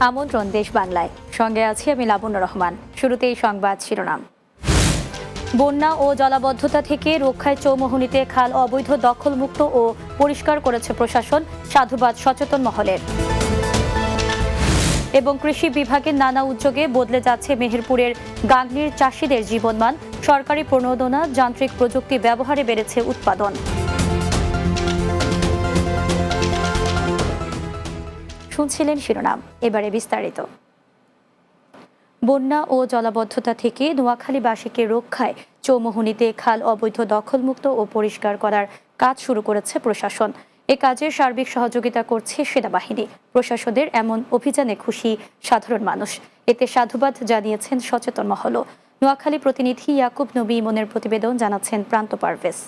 আমন্ত্রণ দেশ বাংলায়, সঙ্গে আছি আমি লাবণ্য রহমান। শুরুতেই সংবাদ শিরোনাম। বন্যা ও জলাবদ্ধতা থেকে রক্ষায় চৌমুহনীতে খাল অবৈধ দখলমুক্ত ও পরিষ্কার করেছে প্রশাসন, সাধুবাদ সচেতন মহলের। এবং কৃষি বিভাগের নানা উদ্যোগে বদলে যাচ্ছে মেহেরপুরের গাংনীর চাষিদের জীবনমান, সরকারি প্রণোদনা, যান্ত্রিক প্রযুক্তি ব্যবহারে বেড়েছে উৎপাদন। শুনছিলেন শিরোনাম, এবারে বিস্তারিত। বন্যা ও জলাবদ্ধতা থেকে নোয়াখালীবাসীকে রক্ষায় চৌমুহনীতে খাল অবৈধ দখলমুক্ত ও পরিষ্কার করার কাজ শুরু করেছে প্রশাসন। এ কাজে সার্বিক সহযোগিতা করছে সেনাবাহিনী। প্রশাসনের এমন অভিযানে খুশি সাধারণ মানুষ, এতে সাধুবাদ জানিয়েছেন সচেতন মহলও। নোয়াখালী প্রতিনিধি ইয়াকুব নবী ইমনের প্রতিবেদন, জানাচ্ছেন প্রান্ত পারভেজ।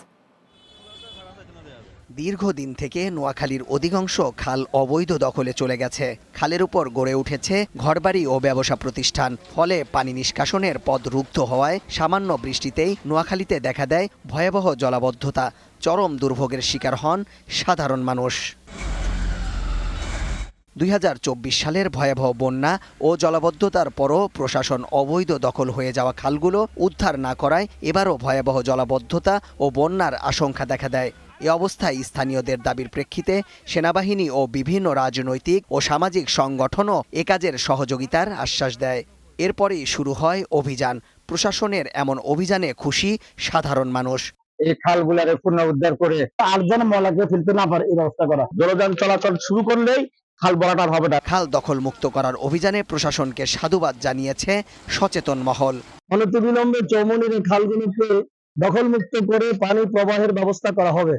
দীর্ঘদিন থেকে নোয়াখালীর অধিকাংশ খাল অবৈধ দখলে চলে গেছে। খালের উপর গড়ে উঠেছে ঘরবাড়ি ও ব্যবসা প্রতিষ্ঠান, ফলে পানি নিষ্কাশনের পথ রুদ্ধ হওয়ায় সামান্য বৃষ্টিতেই নোয়াখালীতে দেখা দেয় ভয়াবহ জলাবদ্ধতা। চরম দুর্ভোগের শিকার হন সাধারণ মানুষ। ২০২৪ সালের ভয়াবহ বন্যা ও জলাবদ্ধতার পরও প্রশাসন অবৈধ দখল হয়ে যাওয়া খালগুলো উদ্ধার না করায় এবারও ভয়াবহ জলাবদ্ধতা ও বন্যার আশঙ্কা দেখা দেয়। এ অবস্থায় স্থানীয়দের দাবির প্রেক্ষিতে সেনাবাহিনী ও বিভিন্ন রাজনৈতিক ও সামাজিক সংগঠনও এ কাজের সহযোগিতার আশ্বাস দেয়। এরপরেই শুরু হয় অভিযান। প্রশাসনের এমন অভিযানে খুশি সাধারণ মানুষ। এই খালগুলারে পুনরুদ্ধার করে আর যেন ময়লাকে ফেলতে না পারে এই ব্যবস্থা করা। জলযান চলাচল শুরু করলেই খাল ভরাট আর হবে না। খাল দখল মুক্ত করার অভিযানে প্রশাসনকে সাধুবাদ জানিয়েছে সচেতন মহল। অনতিবিলম্বে চৌমুহনীর খালগুলোকে দখলমুক্ত করে পানি প্রবাহের ব্যবস্থা করা হবে,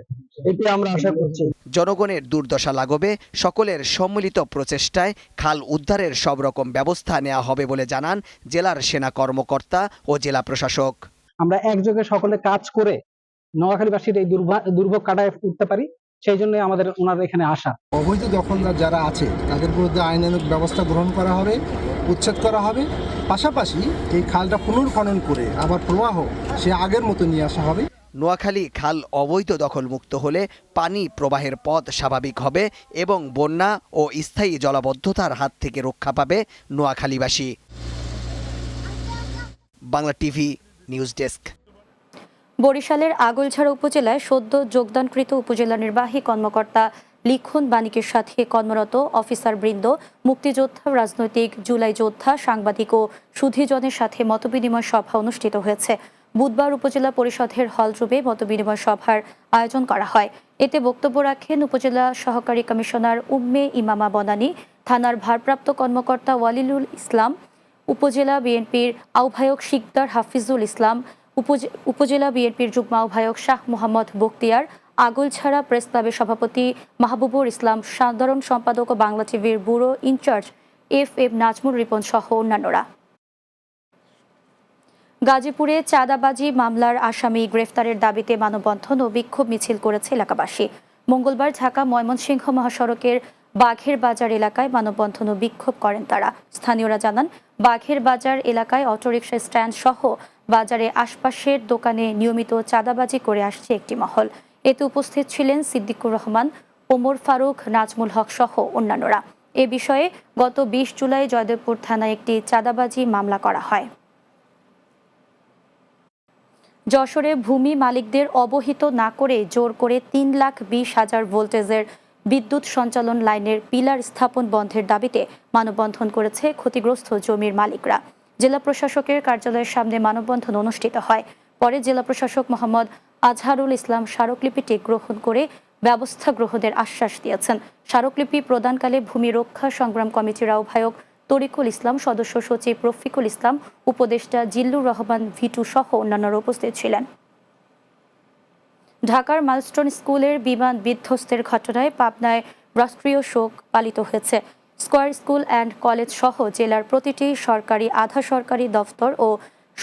এটি আমরা আশা করছি। জনগণের দুর্দশা লাঘবে সকলের সম্মিলিত প্রচেষ্টায় খাল উদ্ধারের সব রকম ব্যবস্থা নেওয়া হবে বলে জানান জেলার সেনা কর্মকর্তা ও জেলা প্রশাসক। আমরা একযোগে সকলে কাজ করে নোয়াখালীবাসীর এই দুর্ভোগ কাটায় উঠতে পারি, সেই জন্য আমাদের ওনার এখানে আসা। অবৈধ দখলদার যারা আছে তাদের বিরুদ্ধে আইনানুগ ব্যবস্থা গ্রহণ করা হবে, উচ্ছেদ করা হবে। পাশাপাশি এই খালটা পুনর্খনন করে আবার প্রবাহ সে আগের মতো নিয়ে আসা হবে। নোয়াখালী খাল অবৈধ দখলমুক্ত হলে পানি প্রবাহের পথ স্বাভাবিক হবে এবং বন্যা ও স্থায়ী জলাবদ্ধতার হাত থেকে রক্ষা পাবে নোয়াখালীবাসী। Bangla TV news desk. বরিশালের আগৈলঝাড়া উপজেলায় সদ্য যোগদানকৃত উপজেলা নির্বাহী কর্মকর্তা লিখন বানিকের সাথে কর্মরত অফিসারবৃন্দ, মুক্তিযোদ্ধা, রাজনৈতিক জুলাই যোদ্ধা, সাংবাদিক ও সুধীজনের সাথে মতবিনিময় সভা অনুষ্ঠিত হয়েছে। বুধবার উপজেলা পরিষদের হলরুমে মতবিনিময় সভার আয়োজন করা হয়। এতে বক্তব্য রাখেন উপজেলা সহকারী কমিশনার উম্মে ইমামা বনানী, থানার ভারপ্রাপ্ত কর্মকর্তা ওয়ালিলুল ইসলাম, উপজেলা বিএনপির আহ্বায়ক শিকদার হাফিজুল ইসলাম, উপজেলা বিএনপির যুগ্ম আহ্বায়ক শাহ মোহাম্মদ বখতিয়ার, আগৈলঝাড়া প্রেস ক্লাবের সভাপতি মাহবুবুর ইসলাম, সাধারণ সম্পাদক ও বাংলা টিভির bureau in charge F Nazmul Ripon সহ অন্যান্যরা। গাজীপুরে চাঁদাবাজি মামলার আসামি গ্রেফতারের দাবিতে মানববন্ধন ও বিক্ষোভ মিছিল করেছে এলাকাবাসী। মঙ্গলবার ঢাকা ময়মনসিংহ মহাসড়কের বাঘের বাজার এলাকায় মানববন্ধন ও বিক্ষোভ করেন তারা। স্থানীয়রা জানান, বাঘের বাজার এলাকায় অটোরিকশা স্ট্যান্ড সহ বাজারে আশপাশের দোকানে নিয়মিত চাঁদাবাজি করে আসছে একটি মহল। এতে উপস্থিত ছিলেন সিদ্দিকুর রহমান, ওমর ফারুক, নাজমুল হক সহ অন্যান্যরা। এ বিষয়ে গত ২০ জুলাই জয়দেবপুর থানায় একটি চাঁদাবাজি মামলা করা হয়। যশোরে ভূমি মালিকদের অবহিত না করে জোর করে ৩,২০,০০০ ভোল্টেজের বিদ্যুৎ সঞ্চালন লাইনের পিলার স্থাপন বন্ধের দাবিতে মানববন্ধন করেছে ক্ষতিগ্রস্ত জমির মালিকরা। জেলা প্রশাসকের কার্যালয়ের সামনে মানববন্ধন অনুষ্ঠিত হয়। পরে জেলা প্রশাসক মোহাম্মদ আজহারুল ইসলাম স্মারকলিপিটি গ্রহণ করে ব্যবস্থা গ্রহণের আশ্বাস দিয়েছেন। স্মারকলিপি প্রদানকালে ভূমি রক্ষা সংগ্রাম কমিটির আহ্বায়ক তরিকুল ইসলাম, সদস্য সচিব রফিকুল ইসলাম, উপদেষ্টা জিল্লুর রহমান ভিটু সহ অন্যান্যরা উপস্থিত ছিলেন। ঢাকার মাইলস্টোন স্কুলের বিমান বিধ্বস্তের ঘটনায় পাবনায় রাষ্ট্রীয় শোক পালিত হয়েছে। স্কয়ার স্কুল অ্যান্ড কলেজ সহ জেলার প্রতিটি সরকারি, আধা সরকারি দফতর ও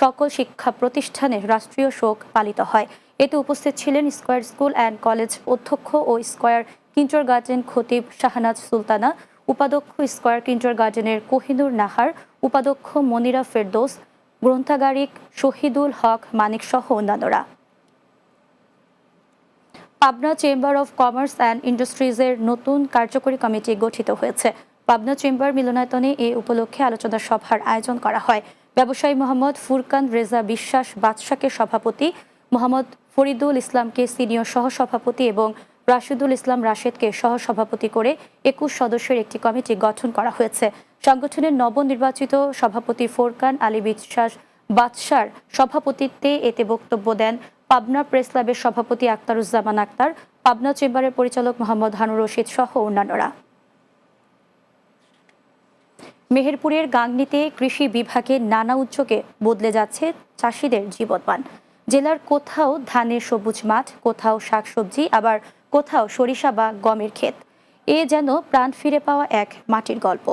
সকল শিক্ষা প্রতিষ্ঠানে রাষ্ট্রীয় শোক পালিত হয়। এতে উপস্থিত ছিলেন স্কয়ার স্কুল অ্যান্ড কলেজ অধ্যক্ষ ও স্কয়ার কিন্ডারগার্টেন খতিব শাহনাজ সুলতানা, উপাধ্যক্ষ স্কয়ার কিন্ডারগার্টেনের কোহিনুর নাহার, উপাধ্যক্ষ মনিরা ফেরদৌস, গ্রন্থাগারিক শহীদুল হক মানিক সহ অন্যান্যরা। Pabna chamber of commerce and ইন্ডাস্ট্রিজের নতুন কার্যকরী কমিটি গঠিত হয়েছে। পাবনা চেম্বার মিলনায়তনে এ উপলক্ষে আলোচনা সভার আয়োজন করা হয়। ব্যবসায়ী মোহাম্মদ ফুরকান রেজা বিশ্বাস বাদশাকে সভাপতি, মোহাম্মদ ফরিদুল ইসলামকে সিনিয়র সহসভাপতি এবং রাশিদুল ইসলাম রাশেদকে সহসভাপতি করে 21 সদস্যের একটি কমিটি গঠন করা হয়েছে। সংগঠনের নবনির্বাচিত সভাপতি ফোরকান আলী বিশ্বাস বাদশার সভাপতিত্বে এতে বক্তব্য দেন পাবনা প্রেস ক্লাবের সভাপতি আক্তারুজ্জামান আক্তার, পাবনা চেম্বারের পরিচালক মোহাম্মদ হানুর রশিদ সহ অন্যান্যরা। মেহেরপুরের গাংনীতে কৃষি বিভাগের নানা উদ্যোগে বদলে যাচ্ছে চাষিদের জীবনমান। জেলার কোথাও ধানের সবুজ মাঠ, কোথাও শাকসবজি, আবার কোথাও সরিষা বা গমের ক্ষেত। এ যেন প্রাণ ফিরে পাওয়া এক মাটির গল্প।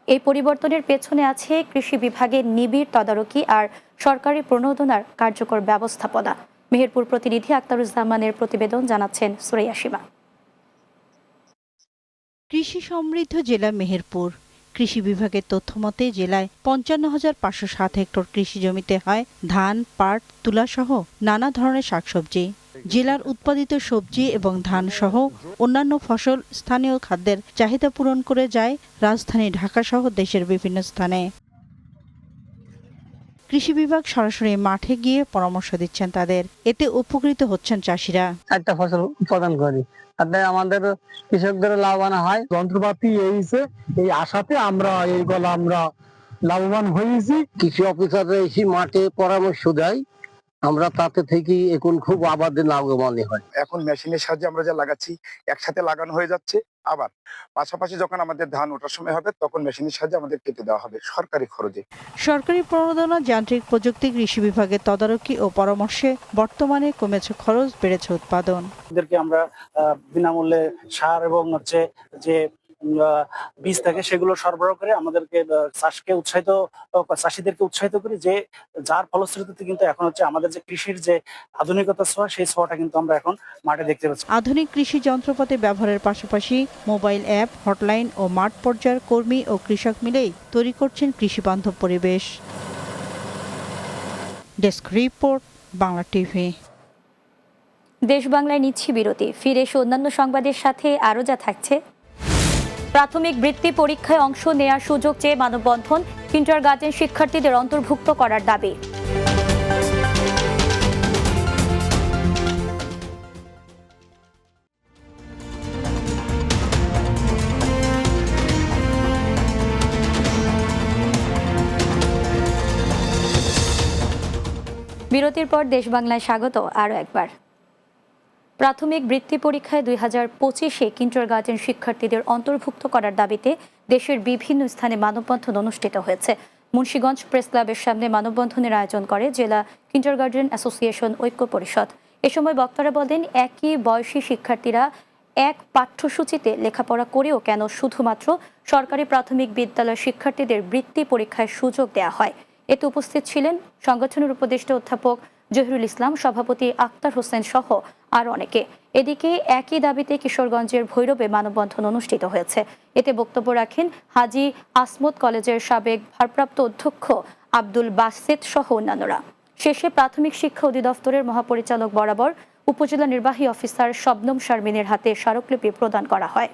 এই পরিবর্তনের পেছনে আছে কৃষি বিভাগের নিবিড় তদারকি আর সরকারি প্রণোদনার কার্যকর ব্যবস্থাপনা। মেহেরপুর প্রতিনিধি আক্তারুজ্জামানের প্রতিবেদন, জানাচ্ছেন সুরাইয়া সীমা। কৃষি সমৃদ্ধ জেলা মেহেরপুর। কৃষি বিভাগের তথ্য মতে জেলায় 55,507 হেক্টর কৃষি জমিতে হয় ধান, পাট, তুলা সহ নানা ধরনের শাকসবজি। জেলার উৎপাদিত সবজি এবং ধান সহ অন্যান্য ফসল স্থানীয় খাদ্যের চাহিদা পূরণ করে যায় রাজধানী ঢাকা সহ দেশের বিভিন্ন স্থানে। কৃষি বিভাগ সরাসরি মাঠে গিয়ে পরামর্শ দিচ্ছেন তাদের, এতে উপকৃত হচ্ছেন চাষিরা। একটা ফসল উৎপাদন করি, তাতে আমাদের কৃষকদের লাভবান হয়। যন্ত্রপাতি এই আশাতে আমরা লাভবান হয়েছি। কৃষি অফিসাররা এসে মাঠে পরামর্শ দেয়, আমরা তাতে থেকে এখন খুব আবাদে লাভবান হয়। এখন মেশিনের সাহায্যে আমরা যা লাগাচ্ছি একসাথে লাগানো হয়ে যাচ্ছে, আবার পাশাপাশি যখন আমাদের ধান ওঠার সময় হবে তখন মেশিনের সাহায্যে আমাদের কেটে দেওয়া হবে সরকারি খরচে। সরকারি প্রণোদনা, যান্ত্রিক প্রযুক্তি, কৃষি বিভাগের তদারকি ও পরামর্শে বর্তমানে কমেছে খরচ, বেড়েছে উৎপাদন। এদেরকে আমরা বিনামূল্যে সার এবং যে বীজ থাকে সেগুলো সরবরাহ করে আমাদেরকে চাষিদেরকে উৎসাহিত করি, যে যার ফলশ্রুতিতে কিন্তু এখন আমাদের যে কৃষির যে আধুনিকতা ছোঁয়া, সেই ছোঁয়াটা কিন্তু আমরা এখন মাঠে দেখতে পাচ্ছি। আধুনিক কৃষি যন্ত্রপাতি ব্যবহারের পাশাপাশি মোবাইল অ্যাপ, হটলাইন ও মাঠ পর্যায়ের কর্মী ও কৃষক মিলেই তৈরি করছেন কৃষি বান্ধব পরিবেশ। Desk report, Bangla TV. দেশ বাংলায় নিচ্ছি বিরতি, ফিরে এসে অন্যান্য সংবাদের সাথে আরও যা থাকছে। প্রাথমিক বৃত্তি পরীক্ষায় অংশ নেওয়ার সুযোগ চেয়ে মানববন্ধন, কিন্ডারগার্টেন শিক্ষার্থীদের অন্তর্ভুক্ত করার দাবি। বিরতির পর দেশ বাংলায় স্বাগত আরও একবার। প্রাথমিক বৃত্তি পরীক্ষায় 2025-এ কিন্ডারগার্টেন শিক্ষার্থীদের অন্তর্ভুক্ত করার দাবিতে দেশের বিভিন্ন স্থানে মানববন্ধন অনুষ্ঠিত হয়েছে। মুন্সিগঞ্জ প্রেস ক্লাবের সামনে মানববন্ধনের আয়োজন করে জেলা কিন্ডারগার্টেন অ্যাসোসিয়েশন ঐক্য পরিষদ। এ সময় বক্তারা বলেন, একই বয়সী শিক্ষার্থীরা এক পাঠ্যসূচিতে লেখাপড়া করেও কেন শুধুমাত্র সরকারি প্রাথমিক বিদ্যালয়ের শিক্ষার্থীদের বৃত্তি পরীক্ষায় সুযোগ দেওয়া হয়। এতে উপস্থিত ছিলেন সংগঠনের উপদেষ্টা অধ্যাপক জহিরুল ইসলাম, সভাপতি আক্তার হোসেন সহ আরও অনেকে। এদিকে একই দাবিতে কিশোরগঞ্জের ভৈরবে মানববন্ধন অনুষ্ঠিত হয়েছে। এতে বক্তব্য রাখেন হাজী আসমত কলেজের সাবেক ভারপ্রাপ্ত অধ্যক্ষ আব্দুল বাসেত সহ অন্যান্যরা। শেষে প্রাথমিক শিক্ষা অধিদপ্তরের মহাপরিচালক বরাবর উপজেলা নির্বাহী অফিসার শবনম শারমিনের হাতে স্মারকলিপি প্রদান করা হয়।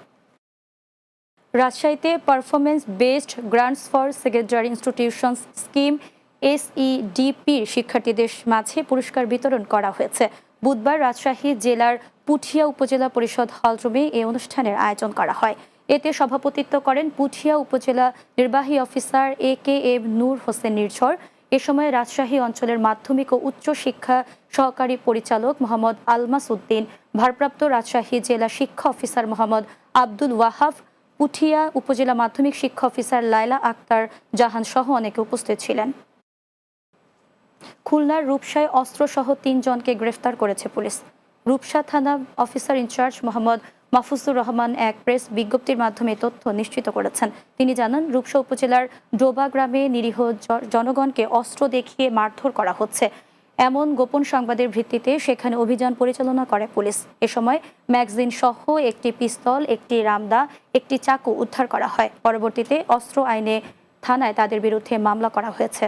রাজশাহীতে performance based grants for secondary institutions scheme SEDPর শিক্ষার্থীদের মাঝে পুরস্কার বিতরণ করা হয়েছে। বুধবার রাজশাহী জেলার পুঠিয়া উপজেলা পরিষদ হলরুমে এই অনুষ্ঠানের আয়োজন করা হয়। এতে সভাপতিত্ব করেন পুঠিয়া উপজেলা নির্বাহী অফিসার AKM নূর হোসেন নির্ঝর। এ সময় রাজশাহী অঞ্চলের মাধ্যমিক ও উচ্চ শিক্ষা সহকারী পরিচালক মোহাম্মদ আলমাস উদ্দিন, ভারপ্রাপ্ত রাজশাহী জেলা শিক্ষা অফিসার মোহাম্মদ আব্দুল ওয়াহাব, পুঠিয়া উপজেলা মাধ্যমিক শিক্ষা অফিসার লায়লা আক্তার জাহান সহ অনেকে উপস্থিত ছিলেন। খুলনার রূপসায় অস্ত্রসহ 3 জনকে গ্রেফতার করেছে পুলিশ। রূপসা থানা অফিসার ইনচার্জ মোহাম্মদ মাহফুজুর রহমান এক প্রেস বিজ্ঞপ্তির মাধ্যমে তথ্য নিশ্চিত করেছেন। তিনি জানান, রূপসা উপজেলার ডোবা গ্রামে নিরীহ জনগণকে অস্ত্র দেখিয়ে মারধর করা হচ্ছে, এমন গোপন সংবাদের ভিত্তিতে সেখানে অভিযান পরিচালনা করে পুলিশ। এ সময় ম্যাগজিন সহ একটি পিস্তল, একটি রামদা, একটি চাকু উদ্ধার করা হয়। পরবর্তীতে অস্ত্র আইনে থানায় তাদের বিরুদ্ধে মামলা করা হয়েছে।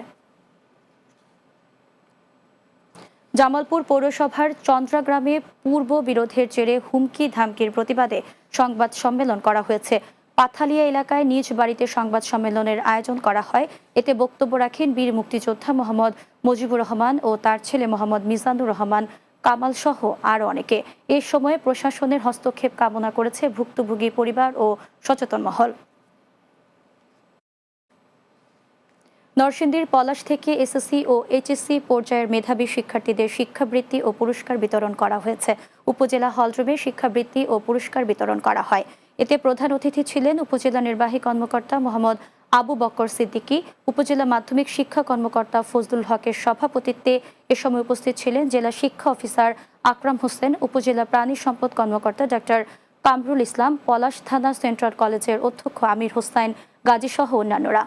জামালপুর পৌরসভার চন্দ্রাগ্রামে পূর্ব বিরোধের জেরে হুমকি ধামকির প্রতিবাদে সংবাদ সম্মেলন করা হয়েছে। পাথালিয়া এলাকায় নিজ বাড়িতে সংবাদ সম্মেলনের আয়োজন করা হয়। এতে বক্তব্য রাখেন বীর মুক্তিযোদ্ধা মোহাম্মদ মুজিবুর রহমান ও তার ছেলে মোহাম্মদ মিজানুর রহমান কামাল সহ আরও অনেকে। এ সময় প্রশাসনের হস্তক্ষেপ কামনা করেছে ভুক্তভোগী পরিবার ও সচেতন মহল। নরসিংদীর পলাশ থেকে এসএসসি ও এইচএসসি পর্যায়ের মেধাবী শিক্ষার্থীদের শিক্ষাবৃত্তি ও পুরস্কার বিতরণ করা হয়েছে। উপজেলা হলরুমে শিক্ষাবৃত্তি ও পুরস্কার বিতরণ করা হয়। এতে প্রধান অতিথি ছিলেন উপজেলা নির্বাহী কর্মকর্তা মোহাম্মদ আবু বক্কর সিদ্দিকী। উপজেলা মাধ্যমিক শিক্ষা কর্মকর্তা ফজলুল হকের সভাপতিত্বে এ সময় উপস্থিত ছিলেন জেলা শিক্ষা অফিসার আকরাম হোসেন, উপজেলা প্রাণী সম্পদ কর্মকর্তা ডাক্তার কামরুল ইসলাম, পলাশ থানা সেন্ট্রাল কলেজের অধ্যক্ষ আমির হোসাইন গাজী সহ অন্যান্যরা।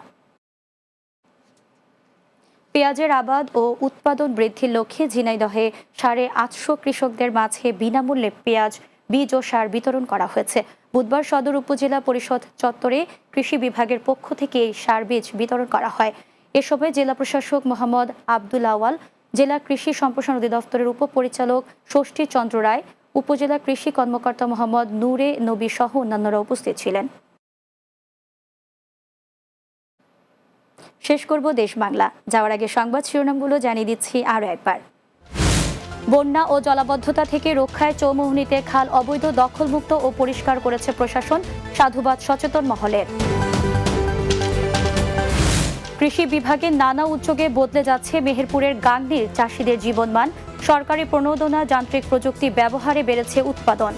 পেঁয়াজের আবাদ ও উৎপাদন বৃদ্ধির লক্ষ্যে ঝিনাইদহে 850 কৃষকদের মাঝে বিনামূল্যে পেঁয়াজ, বীজ ও সার বিতরণ করা হয়েছে। বুধবার সদর উপজেলা পরিষদ চত্বরে কৃষি বিভাগের পক্ষ থেকে এই সার বীজ বিতরণ করা হয়। এ সময় জেলা প্রশাসক মোহাম্মদ আব্দুল আওয়াল, জেলা কৃষি সম্প্রসারণ অধিদপ্তরের উপপরিচালক ষষ্ঠী চন্দ্র রায়, উপজেলা কৃষি কর্মকর্তা মোহাম্মদ নূরে নবী সহ অন্যান্যরা উপস্থিত ছিলেন। শেষ করব দেশ বাংলা। যাওয়ার আগে সংবাদ শিরোনামগুলো জানিয়ে দিচ্ছি আরও একবার। বন্যা ও জলাবদ্ধতা থেকে রক্ষায় চৌমুহনীতে খাল অবৈধ দখলমুক্ত ও পরিষ্কার করেছে প্রশাসন, সাধুবাদ সচেতন মহলের। কৃষি বিভাগের নানা উদ্যোগে বদলে যাচ্ছে মেহেরপুরের গাংনীর চাষিদের জীবনমান, সরকারি প্রণোদনা যান্ত্রিক প্রযুক্তি ব্যবহারে বেড়েছে উৎপাদন।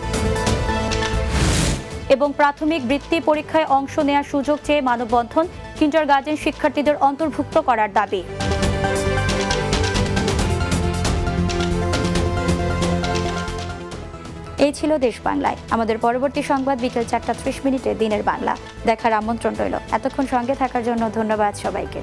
এবং প্রাথমিক বৃত্তি পরীক্ষায় অংশ নেওয়ার সুযোগ চেয়ে মানববন্ধন, কিন্ডারগার্টেন শিক্ষার্থীদের অন্তর্ভুক্ত করার দাবি। এই ছিল দেশ বাংলায়। আমাদের পরবর্তী সংবাদ বিকেল 4:30 দিনের বাংলা দেখার আমন্ত্রণ রইল। এতক্ষণ সঙ্গে থাকার জন্য ধন্যবাদ সবাইকে।